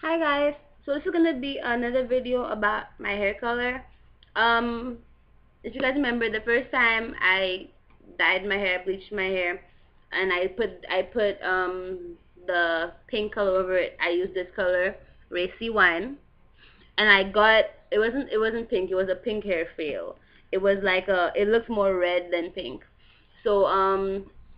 Hi guys, so this is gonna be another video about my hair color. Um, if you guys remember the first time I dyed my hair, bleached my hair, and I put the pink color over it. I used this color, Racy wine, and it wasn't pink, it was a pink hair fail. It was like it looks more red than pink. So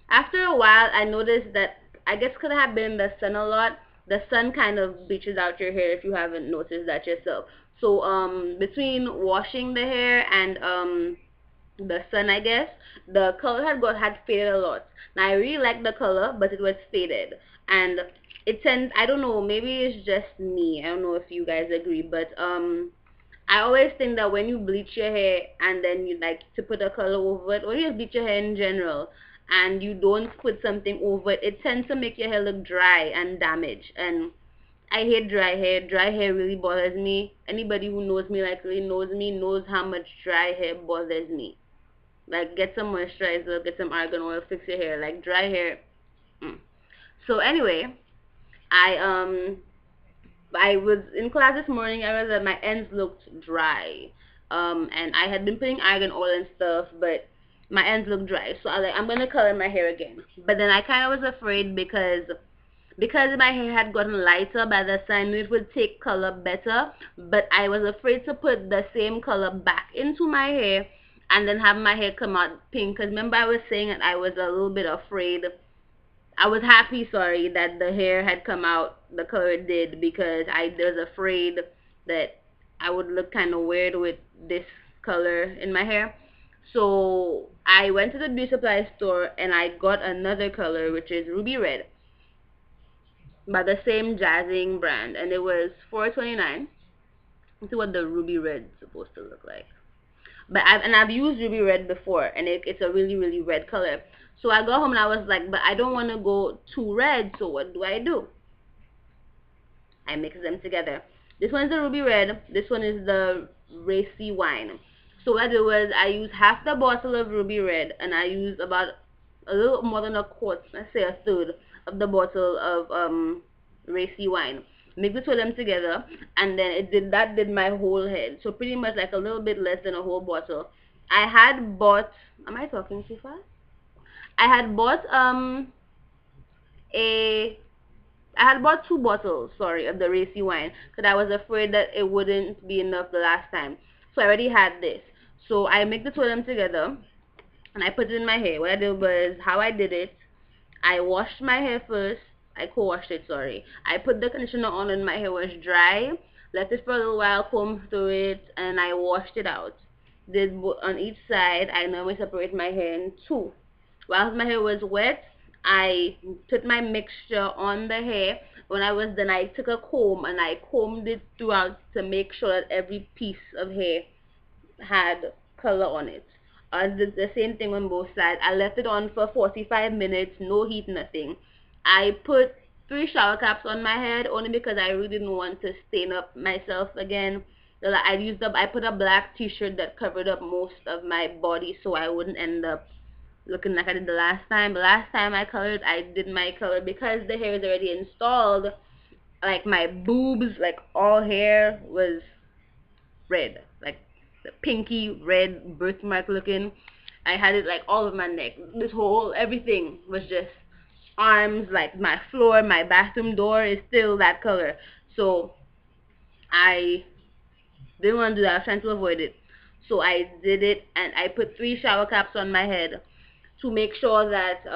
after a while I noticed that I guess could have been in the sun a lot. The sun kind of bleaches out your hair if you haven't noticed that yourself. So between washing the hair and the sun, I guess the color had faded a lot. Now I really like the color, but it was faded, and it tends, I don't know, maybe it's just me. I don't know if you guys agree, but I always think that when you bleach your hair and then you like to put a color over it, or you just bleach your hair in general, and you don't put something over it, it tends to make your hair look dry and damaged. And I hate dry hair. Dry hair really bothers me. Anybody who knows me, like really knows me, knows how much dry hair bothers me. Like, get some moisturizer, get some argan oil, fix your hair. Like, dry hair. Mm. So anyway, I um I was in class this morning. I realized that my ends looked dry. And I had been putting argan oil and stuff, but my ends looked dry. So I was like, I'm gonna color my hair again. But then I kind of was afraid because my hair had gotten lighter by the sun, it would take color better. But I was afraid to put the same color back into my hair and then have my hair come out pink. Because remember I was saying that I was a little bit afraid. I was happy, sorry, that the hair had come out the color it did, because I was afraid that I would look kind of weird with this color in my hair. So I went to the beauty supply store and I got another color, which is ruby red, by the same Jazzing brand, and it was $4.29. Let's see what the ruby red is supposed to look like. But I've used ruby red before, and it's a really red color. So I got home and I was like, but I don't want to go too red. So what do? I mix them together. This one is the ruby red. This one is the racy wine. So what I did was I used half the bottle of ruby red, and I used about a little more than a quart, let's say a third of the bottle of racy wine. Mix the two of them together, and then that did my whole head. So pretty much like a little bit less than a whole bottle. I had bought. Am I talking too fast? I had bought a I had bought 2 bottles, sorry, of the racy wine, because I was afraid that it wouldn't be enough the last time. So I already had this. So I mixed the two of them together, and I put it in my hair. What I did was, how I did it, I washed my hair first. I co-washed it, sorry. I put the conditioner on and my hair was dry. Left it for a little while, combed through it, and I washed it out. Did on each side. I normally separate my hair in two. Whilst my hair was wet, I put my mixture on the hair. When I was done, I took a comb and I combed it throughout to make sure that every piece of hair had color on it. I did the same thing on both sides. I left it on for 45 minutes, no heat, nothing. I put 3 shower caps on my head only because I really didn't want to stain up myself again. I put a black t-shirt that covered up most of my body so I wouldn't end up looking like I did the last time. The last time I did my color because the hair is already installed. Like my boobs, like all hair was red, like the pinky red birthmark looking. I had it like all of my neck. This whole everything was just arms, like my floor, my bathroom door is still that color. So I didn't want to do that. I was trying to avoid it. So I did it, and I put 3 shower caps on my head to make sure that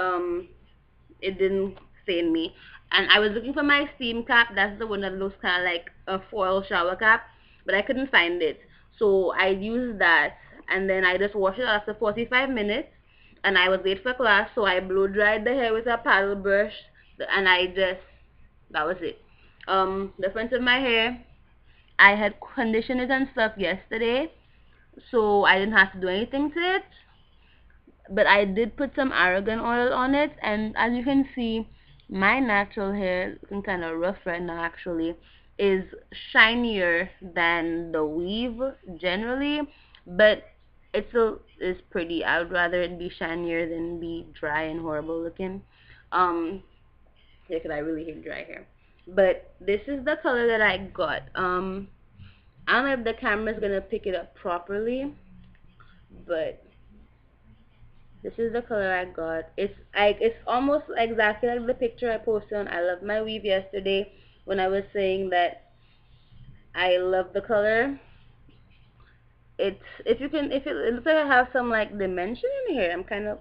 it didn't stain me. And I was looking for my steam cap. That's the one that looks kind of like a foil shower cap, but I couldn't find it. So I used that, and then I just washed it after 45 minutes. And I was late for class, so I blow dried the hair with a paddle brush, and that was it. The front of my hair, I had conditioned it and stuff yesterday, so I didn't have to do anything to it. But I did put some argan oil on it, and as you can see, my natural hair, looking kind of rough right now actually, is shinier than the weave generally, but it still is pretty. I would rather it be shinier than be dry and horrible looking. Yeah, 'cause I really hate dry hair. But this is the color that I got. I don't know if the camera's gonna pick it up properly, but this is the color I got. It's almost exactly like the picture I posted on I Love My Weave yesterday when I was saying that I love the color. It's it looks like I have some like dimension in here. I'm kind of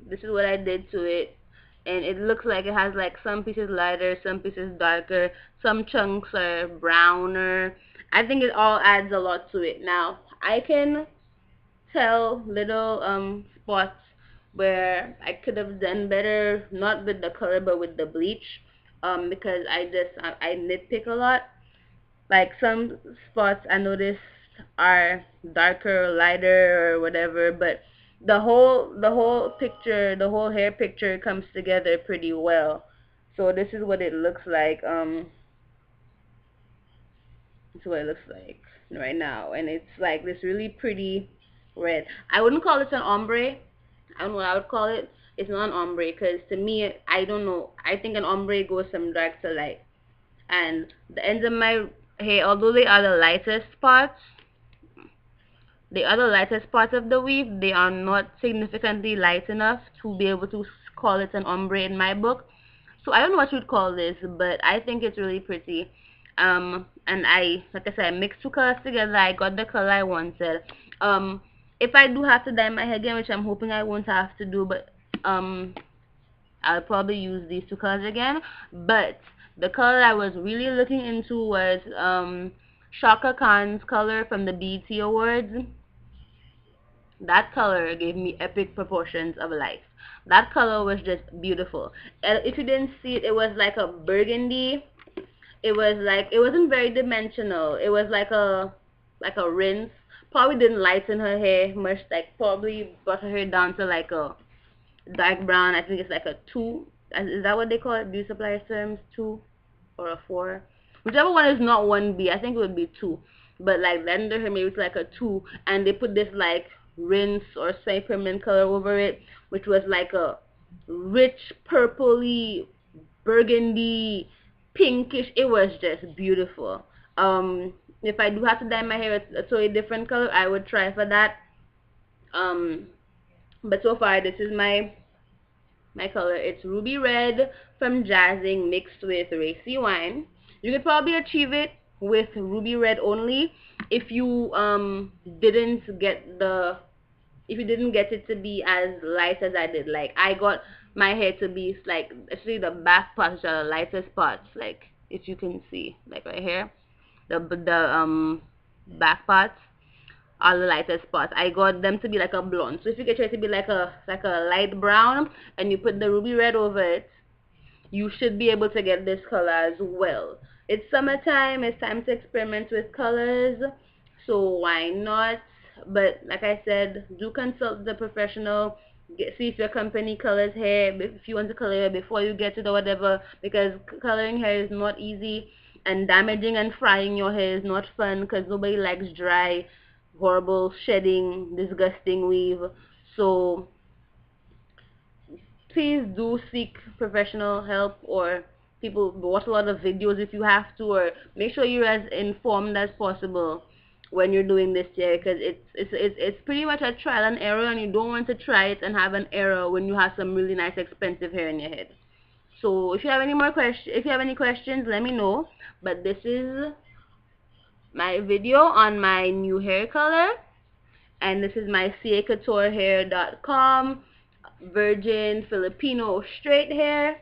this is what I did to it, and it looks like it has like some pieces lighter, some pieces darker, some chunks are browner. I think it all adds a lot to it. Now I can tell little spots where I could have done better, not with the color but with the bleach, because I nitpick a lot. Like some spots I noticed are darker or lighter or whatever, but the whole picture, the whole hair picture comes together pretty well. So this is what it looks like. This is what it looks like right now, and it's like this really pretty red. I wouldn't call this an ombre. I don't know what I would call it. It's not an ombre because to me, I don't know. I think an ombre goes from dark to light. And the ends of my hair, although they are the other lightest parts of the weave, they are not significantly light enough to be able to call it an ombre in my book. So I don't know what you'd call this, but I think it's really pretty. And like I said, I mixed two colors together. I got the color I wanted. If I do have to dye my hair again, which I'm hoping I won't have to do, but I'll probably use these two colors again. But the color I was really looking into was Shaka Khan's color from the BET Awards. That color gave me epic proportions of life. That color was just beautiful. And if you didn't see it, it was like a burgundy. It was like it wasn't very dimensional. It was like a rinse. Probably didn't lighten her hair much. Like probably brought her hair down to like a dark brown. I think it's like a 2. Is that what they call it? Beauty suppliers terms 2 or a 4? Whichever one is not 1B. I think it would be 2. But like under her maybe it's like a 2, and they put this like rinse or semi-permanent color over it, which was like a rich purpley burgundy pinkish. It was just beautiful. If I do have to dye my hair a totally different color, I would try for that. um but so far this is my color. It's ruby red from jazzing mixed with racy wine. You could probably achieve it with ruby red only if you didn't get the if you didn't get it to be as light as I did. Like I got my hair to be like, especially the back parts are the lightest parts. Like if you can see, like right here, the back parts are the lightest spots. I got them to be like a blonde. So if you get it to be like a light brown and you put the ruby red over it, you should be able to get this color as well. It's summertime, it's time to experiment with colors, so why not? But like I said, do consult the professional. See if your company colors hair, if you want to color hair before you get it or whatever, because coloring hair is not easy, and damaging and frying your hair is not fun because nobody likes dry, horrible, shedding, disgusting weave. So please do seek professional help, or people watch a lot of videos if you have to, or make sure you're as informed as possible when you're doing this here, because it's pretty much a trial and error, and you don't want to try it and have an error when you have some really nice expensive hair in your head. So if you have any more questions, if you have any questions, let me know. But this is my video on my new hair color, and this is my Cacouturehair.com virgin Filipino straight hair.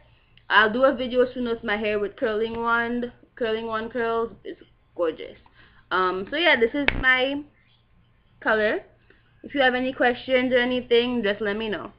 I'll do a video soon with my hair with curling wand curls. It's gorgeous. So yeah, this is my color. If you have any questions or anything, just let me know.